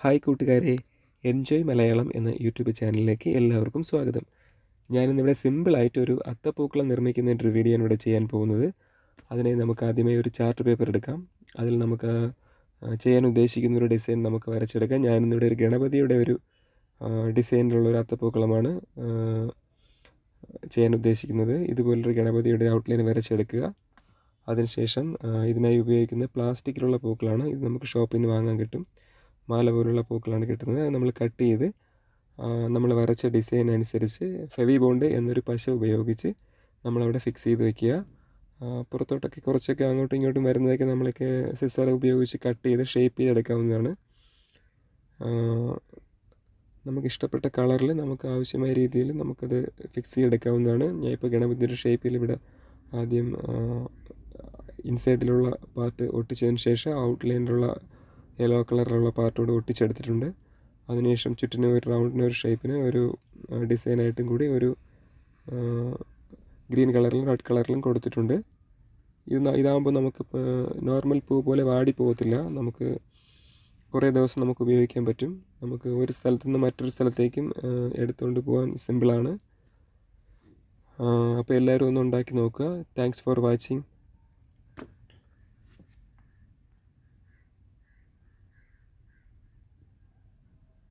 Hi കൂട്ടുകാരെ, enjoy Malayalam എന്ന YouTube ചാനലിലേക്ക് എല്ലാവർക്കും സ്വാഗതം. ഞാനിന്നിവിടെ സിമ്പിളായിട്ടൊരു അത്തപ്പൂക്കളം നിർമ്മിക്കുന്നതിൻ്റെ ഒരു വീഡിയോ ആണ് ഇവിടെ ചെയ്യാൻ പോകുന്നത്. അതിനെ നമുക്ക് ആദ്യമേ ഒരു ചാർട്ട് പേപ്പർ എടുക്കാം. അതിൽ നമുക്ക് ചെയ്യാൻ ഉദ്ദേശിക്കുന്ന ഒരു ഡിസൈൻ നമുക്ക് വരച്ചെടുക്കാം. ഞാനിന്നിവിടെ ഒരു ഗണപതിയുടെ ഒരു ഡിസൈനിലുള്ള ഒരു അത്തപ്പൂക്കളമാണ് ചെയ്യാൻ ഉദ്ദേശിക്കുന്നത്. ഇതുപോലൊരു ഗണപതിയുടെ ഔട്ട്ലൈൻ വരച്ചെടുക്കുക. അതിനുശേഷം ഇതിനായി ഉപയോഗിക്കുന്ന പ്ലാസ്റ്റിക്കിലുള്ള പൂക്കളാണ്. ഇത് നമുക്ക് ഷോപ്പിൽ നിന്ന് വാങ്ങാൻ കിട്ടും. മാല പോലുള്ള പൂക്കളാണ് കിട്ടുന്നത്. അത് നമ്മൾ കട്ട് ചെയ്ത് നമ്മൾ വരച്ച ഡിസൈൻ അനുസരിച്ച് ഫെവി ബോണ്ട് എന്നൊരു പശ ഉപയോഗിച്ച് നമ്മളവിടെ ഫിക്സ് ചെയ്ത് വയ്ക്കുക. പുറത്തോട്ടൊക്കെ കുറച്ചൊക്കെ അങ്ങോട്ടും ഇങ്ങോട്ടും വരുന്നതൊക്കെ നമ്മളൊക്കെ സിസർ ഉപയോഗിച്ച് കട്ട് ചെയ്ത് ഷേപ്പ് ചെയ്തെടുക്കാവുന്നതാണ്. നമുക്കിഷ്ടപ്പെട്ട കളറിൽ നമുക്ക് ആവശ്യമായ രീതിയിൽ നമുക്കത് ഫിക്സ് ചെയ്തെടുക്കാവുന്നതാണ്. ഞാൻ ഇപ്പോൾ ഗണപതിയുടെ ഷേപ്പിൽ ഇവിടെ ആദ്യം ഇൻസൈഡിലുള്ള പാർട്ട് ഒട്ടിച്ചതിന് ശേഷം ഔട്ട്ലൈനിലുള്ള യെല്ലോ കളറിലുള്ള പാർട്ടോട് ഒട്ടിച്ചെടുത്തിട്ടുണ്ട്. അതിനുശേഷം ചുറ്റിനും ഒരു റൗണ്ടിന് ഒരു ഷേപ്പിന് ഒരു ഡിസൈനായിട്ടും കൂടി ഒരു ഗ്രീൻ കളറിലും റെഡ് കളറിലും കൊടുത്തിട്ടുണ്ട്. ഇതാകുമ്പോൾ നമുക്ക് നോർമൽ പൂ പോലെ വാടി പോകത്തില്ല. നമുക്ക് കുറേ ദിവസം നമുക്ക് ഉപയോഗിക്കാൻ പറ്റും. നമുക്ക് ഒരു സ്ഥലത്തു നിന്ന് മറ്റൊരു സ്ഥലത്തേക്കും എടുത്തുകൊണ്ട് പോകാൻ സിമ്പിളാണ്. അപ്പോൾ എല്ലാവരും ഒന്ന് ഉണ്ടാക്കി നോക്കുക. Thanks for watching.